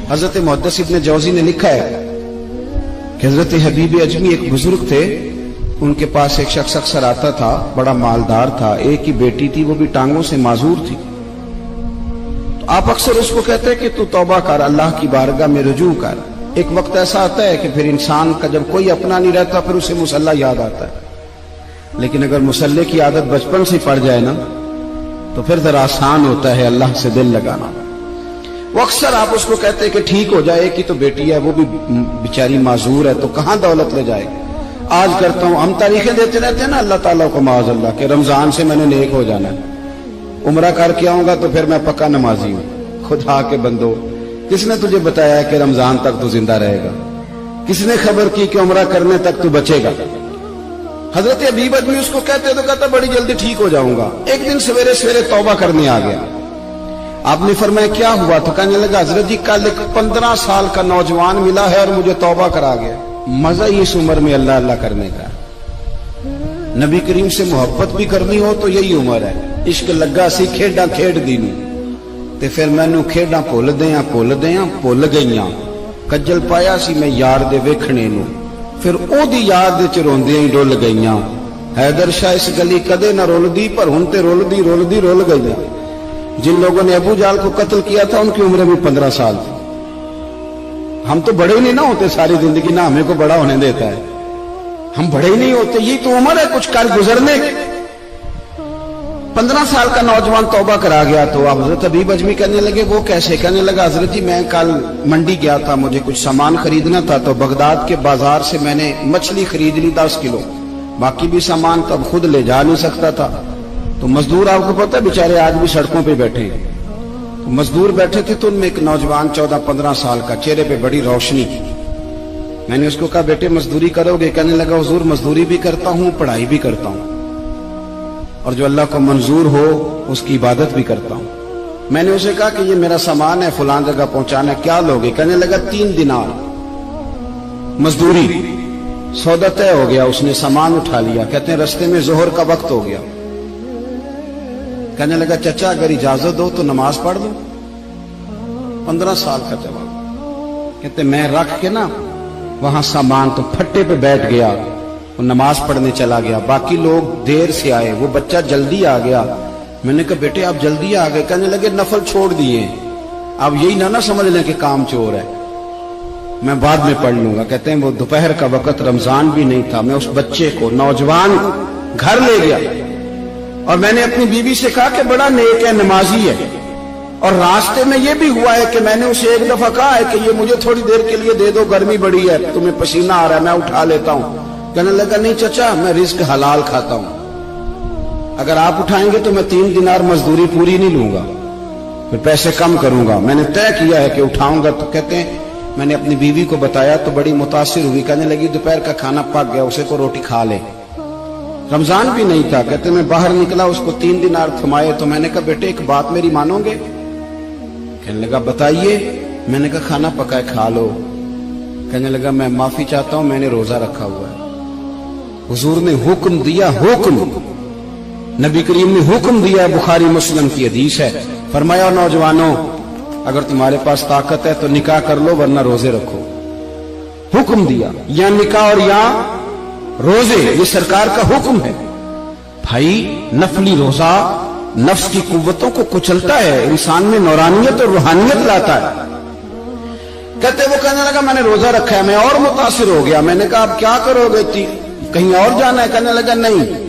حضرت محدث ابن جوزی نے لکھا ہے کہ حضرت حبیب اجمی ایک بزرگ تھے، ان کے پاس ایک شخص اکثر آتا تھا، بڑا مالدار تھا، ایک ہی بیٹی تھی، وہ بھی ٹانگوں سے معذور تھی۔ تو آپ اکثر اس کو کہتے ہیں کہ تو توبہ کر، اللہ کی بارگاہ میں رجوع کر۔ ایک وقت ایسا آتا ہے کہ پھر انسان کا جب کوئی اپنا نہیں رہتا پھر اسے مصلی یاد آتا ہے، لیکن اگر مصلی کی عادت بچپن سے پڑ جائے نا تو پھر ذرا آسان ہوتا ہے اللہ سے دل لگانا۔ وہ اکثر آپ اس کو کہتے ہیں کہ ٹھیک ہو جائے کہ تو بیٹی ہے، وہ بھی بیچاری معذور ہے، تو کہاں دولت لے جائے گی۔ آج کرتا ہوں، ہم تاریخیں دیتے رہتے ہیں نا اللہ تعالیٰ کو معاذ اللہ کہ رمضان سے میں نے نیک ہو جانا ہے، عمرہ کر کے آؤں گا تو پھر میں پکا نمازی ہوں۔ خدا کے بندو، کس نے تجھے بتایا کہ رمضان تک تو زندہ رہے گا؟ کس نے خبر کی کہ عمرہ کرنے تک تو بچے گا؟ حضرت حبیب اجمی اس کو کہتے تو کہتا بڑی جلدی ٹھیک ہو جاؤں گا۔ ایک دن سویرے سویرے توبہ کرنے آ گیا۔ آپ نے فرمایا کیا ہوا؟ تو کہنے لگا حضرت جی کل ایک 15 سال کا نوجوان ملا ہے اور مجھے توبہ کرا گیا۔ مزہ ہی اس عمر میں اللہ اللہ کرنے کا، نبی کریم سے محبت بھی کرنی ہو تو یہی عمر ہے۔ عشق لگا سی کھیڈاں کھیڈ دی نوں تے پھر مینوں کھیڈاں بھول گئیاں، کجل پایا سی میں یار دے ویکھنے نوں، پھر او دی یاد وچ روندیاں ہی ڈل گئیاں۔ حیدر شاہ اس گلی کدے نہ رولدی پر ہن تے رول گئیاں۔ جن لوگوں نے ابو جہل کو قتل کیا تھا ان کی عمر بھی 15 سال تھی۔ ہم تو بڑے ہی نہیں نہ ہوتے ساری زندگی، نہ ہمیں کو بڑا ہونے دیتا ہے، ہم بڑے ہی نہیں ہوتے، یہ تو عمر ہے کچھ کر گزرنے کی۔ 15 سال کا نوجوان توبہ کرا گیا تو اب حضرت حبیب اجمی کہنے لگے وہ کیسے؟ کہنے لگا حضرت جی میں کل منڈی گیا تھا، مجھے کچھ سامان خریدنا تھا، تو بغداد کے بازار سے میں نے مچھلی خرید لی 10 کلو، باقی بھی سامان تو اب خود لے جا نہیں سکتا تھا۔ تو مزدور آپ کو پتہ ہے بیچارے آج بھی سڑکوں پہ بیٹھے، تو مزدور بیٹھے تھے تو ان میں ایک نوجوان 14-15 سال کا، چہرے پہ بڑی روشنی۔ میں نے اس کو کہا بیٹے مزدوری کرو گے؟ کہنے لگا حضور مزدوری بھی کرتا ہوں، پڑھائی بھی کرتا ہوں، اور جو اللہ کو منظور ہو اس کی عبادت بھی کرتا ہوں۔ میں نے اسے کہا کہ یہ میرا سامان ہے فلاں جگہ پہنچانا ہے، کیا لوگے؟ کہنے لگا 3 دینار مزدوری۔ سودا طے ہو گیا، اس نے سامان اٹھا لیا۔ کہتے ہیں رستے میں ظہر کا وقت ہو گیا، کہنے لگا چچا اگر اجازت دو تو نماز پڑھ دو۔ 15 سال کا جواب۔ کہتے میں رکھ کے نا وہاں سامان تو پھٹے پہ بیٹھ گیا، وہ نماز پڑھنے چلا گیا، باقی لوگ دیر سے آئے، وہ بچہ جلدی آ گیا۔ میں نے کہا بیٹے آپ جلدی آ گئے؟ کہنے لگے نفل چھوڑ دیے، اب یہی نہ سمجھ لیں کہ کام چور ہے، میں بعد میں پڑھ لوں گا۔ کہتے ہیں وہ دوپہر کا وقت، رمضان بھی نہیں تھا، میں اس بچے کو نوجوان گھر لے گیا اور میں نے اپنی بیوی سے کہا کہ بڑا نیک ہے، نمازی ہے، اور راستے میں یہ بھی ہوا ہے کہ میں نے اسے ایک دفعہ کہا ہے کہ یہ مجھے تھوڑی دیر کے لیے دے دو، گرمی بڑی ہے، تمہیں پسینہ آ رہا ہے، میں اٹھا لیتا ہوں۔ کہنے لگا نہیں چچا میں رزق حلال کھاتا ہوں، اگر آپ اٹھائیں گے تو میں 3 دینار مزدوری پوری نہیں لوں گا، پھر پیسے کم کروں گا، میں نے طے کیا ہے کہ اٹھاؤں گا۔ تو کہتے ہیں میں نے اپنی بیوی کو بتایا تو بڑی متاثر ہوئی، کہنے لگی دوپہر کا کھانا پک گیا، اسے کو روٹی کھا لے، رمضان بھی نہیں تھا۔ کہتے میں باہر نکلا، اس کو 3 دینار تھمائے، تو میں نے کہا بیٹے ایک بات میری مانو گے؟ کہنے لگا بتائیے۔ میں نے کہا کھانا پکائے کھا لو۔ کہنے لگا میں معافی چاہتا ہوں، میں نے روزہ رکھا ہوا ہے۔ حضور نے حکم دیا، حکم نبی کریم نے حکم دیا، بخاری مسلم کی حدیث ہے، فرمایا نوجوانوں اگر تمہارے پاس طاقت ہے تو نکاح کر لو ورنہ روزے رکھو۔ حکم دیا، یا نکاح اور یا روزے، یہ سرکار کا حکم ہے۔ بھائی نفلی روزہ نفس کی قوتوں کو کچلتا ہے، انسان میں نورانیت اور روحانیت لاتا ہے۔ کہتے وہ کہنے لگا میں نے روزہ رکھا ہے، میں اور متاثر ہو گیا۔ میں نے کہا اب کیا کرو گے؟ کہیں اور جانا ہے؟ کہنے لگا نہیں،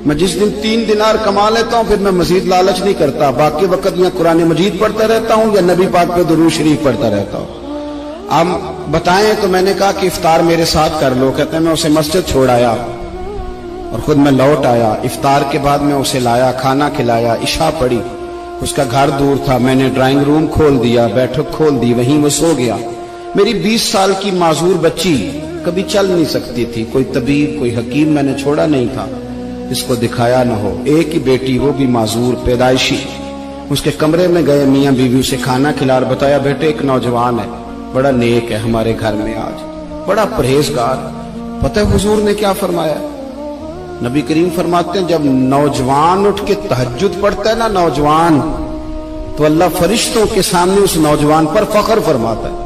میں جس دن 3 دینار کما لیتا ہوں پھر میں مزید لالچ نہیں کرتا، باقی وقت یا قرآن مجید پڑھتا رہتا ہوں یا نبی پاک پہ درود شریف پڑھتا رہتا ہوں۔ اب بتائیں تو میں نے کہا کہ افطار میرے ساتھ کر لو۔ کہتے ہیں میں اسے مسجد چھوڑ آیا اور خود میں لوٹ آیا، افطار کے بعد میں اسے لایا، کھانا کھلایا، عشاء پڑھی، اس کا گھر دور تھا، میں نے ڈرائنگ روم کھول دیا، بیٹھک کھول دی، وہیں وہ سو گیا۔ میری 20 سال کی معذور بچی کبھی چل نہیں سکتی تھی، کوئی طبیب کوئی حکیم میں نے چھوڑا نہیں تھا اس کو دکھایا نہ ہو، ایک ہی بیٹی وہ بھی معذور پیدائشی۔ اس کے کمرے میں گئے، میاں بیوی اسے کھانا کھلا اور بتایا بیٹے ایک نوجوان ہے بڑا نیک ہے ہمارے گھر میں، آج بڑا پرہیزگار۔ پتہ ہے حضور نے کیا فرمایا؟ نبی کریم فرماتے ہیں جب نوجوان اٹھ کے تہجد پڑھتا ہے نا، نوجوان تو اللہ فرشتوں کے سامنے اس نوجوان پر فخر فرماتا ہے.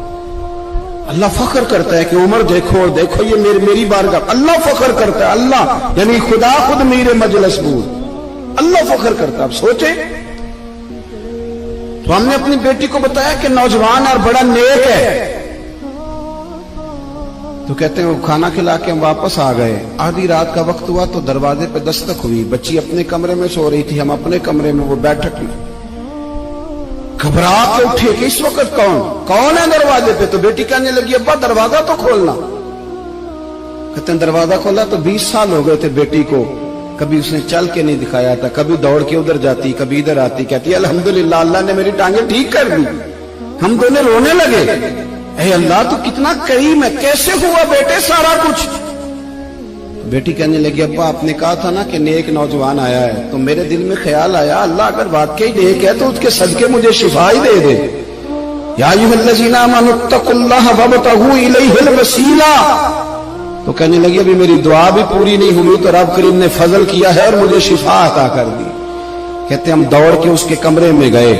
اللہ فخر کرتا ہے کہ عمر دیکھو دیکھو یہ میری بارگاہ. اللہ فخر کرتا ہے, اللہ یعنی خدا خود میرے مجلس بود, اللہ فخر کرتا ہے. اب سوچے تو ہم نے اپنی بیٹی کو بتایا کہ نوجوان اور بڑا نیک ہے, تو کہتے ہیں وہ کھانا کھلا کے ہم واپس آ گئے. آدھی رات کا وقت ہوا تو دروازے پہ دستک ہوئی. بچی اپنے کمرے میں سو رہی تھی, ہم اپنے کمرے میں, وہ بیٹھک میں. گھبرا کے اٹھے کہ اس وقت کون ہے دروازے پہ؟ تو بیٹی کہنے لگی ابا دروازہ تو کھولنا. کہتے ہیں دروازہ کھولا تو 20 سال ہو گئے تھے بیٹی کو, کبھی اس نے چل کے نہیں دکھایا تھا, کبھی دوڑ کے ادھر جاتی کبھی ادھر آتی. کہتی الحمدللہ اللہ نے میری ٹانگیں ٹھیک کر دی. ہم دونوں رونے لگے, اے اللہ تو کتنا کریم ہے, کیسے ہوا بیٹے سارا کچھ؟ بیٹی کہنے لگی ابا آپ نے کہا تھا نا کہ نیک نوجوان آیا ہے, تو میرے دل میں خیال آیا اللہ اگر واقعی نیک ہے تو اس کے صدقے مجھے شفا ہی دے دے. یا ایھا الذین آمنوا اتقوا اللہ وابتغوا الیہ الوسیلہ. تو کہنے لگی ابھی میری دعا بھی پوری نہیں ہوئی تو رب کریم نے فضل کیا ہے اور مجھے شفا عطا کر دی. کہتے ہم دوڑ کے اس کے کمرے میں گئے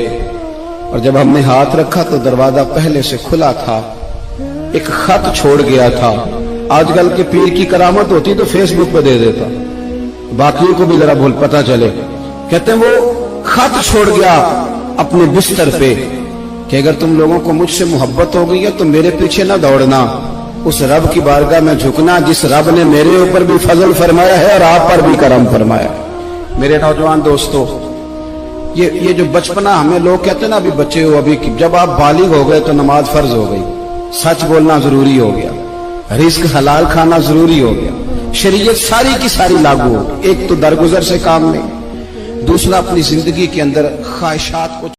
اور جب ہم نے ہاتھ رکھا تو دروازہ پہلے سے کھلا تھا, ایک خط چھوڑ گیا تھا. آج کل کے پیر کی کرامت ہوتی تو فیس بک پہ دے دیتا, باقیوں کو بھی ذرا بھول پتا چلے. کہتے ہیں وہ خط چھوڑ گیا اپنے بستر پہ کہ اگر تم لوگوں کو مجھ سے محبت ہو گئی ہے تو میرے پیچھے نہ دوڑنا, اس رب کی بارگاہ میں جھکنا جس رب نے میرے اوپر بھی فضل فرمایا ہے اور آپ پر بھی کرم فرمایا. میرے نوجوان دوستو, یہ جو بچپنا ہمیں لوگ کہتے ہیں نا ابھی بچے ہو, ابھی جب آپ بالغ ہو گئے تو نماز فرض ہو گئی, سچ بولنا ضروری ہو گیا, رزق حلال کھانا ضروری ہو گیا, شریعت ساری کی ساری لاگو ہو. ایک تو درگزر سے کام نہیں, دوسرا اپنی زندگی کے اندر خواہشات کو